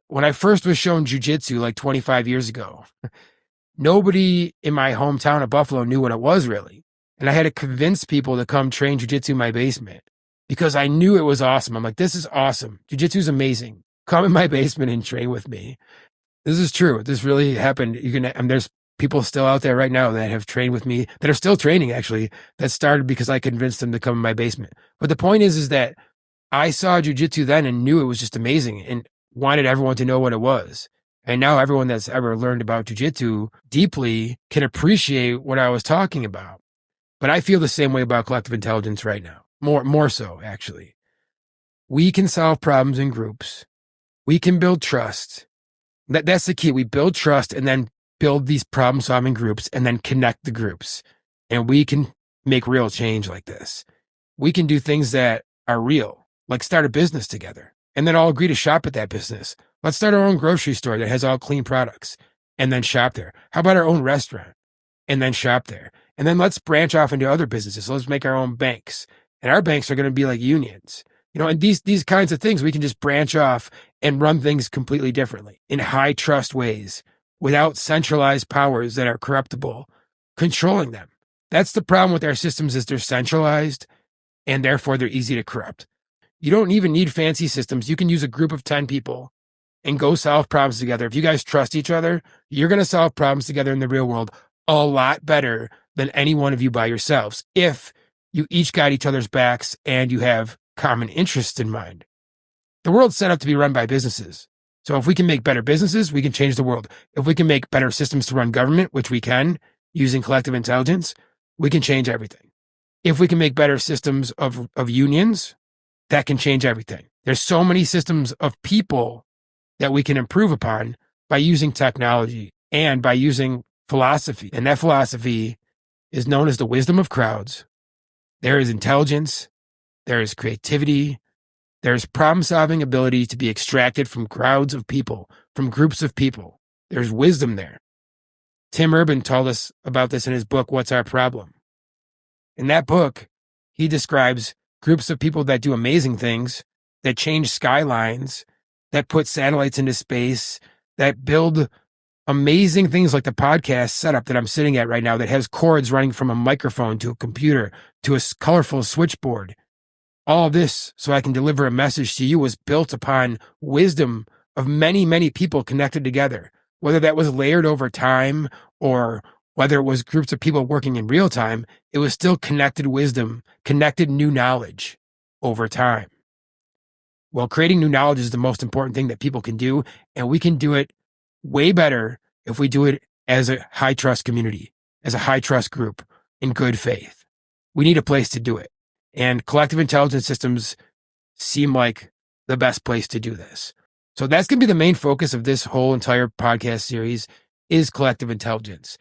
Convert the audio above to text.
when I first was shown jujitsu like 25 years ago, nobody in my hometown of Buffalo knew what it was really. And I had to convince people to come train jujitsu in my basement because I knew it was awesome. I'm like, this is awesome. Jujitsu is amazing. Come in my basement and train with me. This is true. This really happened. There's people still out there right now that have trained with me, that are still training actually, that started because I convinced them to come in my basement. But the point is that I saw jujitsu then and knew it was just amazing and wanted everyone to know what it was. And now everyone that's ever learned about jujitsu deeply can appreciate what I was talking about. But I feel the same way about collective intelligence right now. More so, actually. We can solve problems in groups. We can build trust. That's the key. We build trust and then build these problem-solving groups and then connect the groups. And we can make real change like this. We can do things that are real, like start a business together and then all agree to shop at that business. Let's start our own grocery store that has all clean products and then shop there. How about our own restaurant and then shop there? And then let's branch off into other businesses. Let's make our own banks. And our banks are going to be like unions. And these kinds of things, we can just branch off and run things completely differently in high trust ways without centralized powers that are corruptible controlling them. That's the problem with our systems is they're centralized and therefore they're easy to corrupt. You don't even need fancy systems. You can use a group of 10 people and go solve problems together. If you guys trust each other, you're going to solve problems together in the real world a lot better than any one of you by yourselves if you each got each other's backs and you have common interests in mind. The world's set up to be run by businesses. So if we can make better businesses, we can change the world. If we can make better systems to run government, which we can using collective intelligence, we can change everything. If we can make better systems of unions, that can change everything. There's so many systems of people that we can improve upon by using technology and by using philosophy. And that philosophy is known as the wisdom of crowds. There is intelligence. There is creativity. There's problem-solving ability to be extracted from crowds of people, from groups of people. There's wisdom there. Tim Urban told us about this in his book, What's Our Problem? In that book, he describes groups of people that do amazing things, that change skylines, that put satellites into space, that build amazing things like the podcast setup that I'm sitting at right now that has cords running from a microphone to a computer to a colorful switchboard. All this, so I can deliver a message to you, was built upon wisdom of many, many people connected together, whether that was layered over time or whether it was groups of people working in real time. It was still connected wisdom, connected new knowledge over time. Well, creating new knowledge is the most important thing that people can do, and we can do it way better if we do it as a high trust community, as a high trust group in good faith. We need a place to do it. And collective intelligence systems seem like the best place to do this. So that's going to be the main focus of this whole entire podcast series is collective intelligence.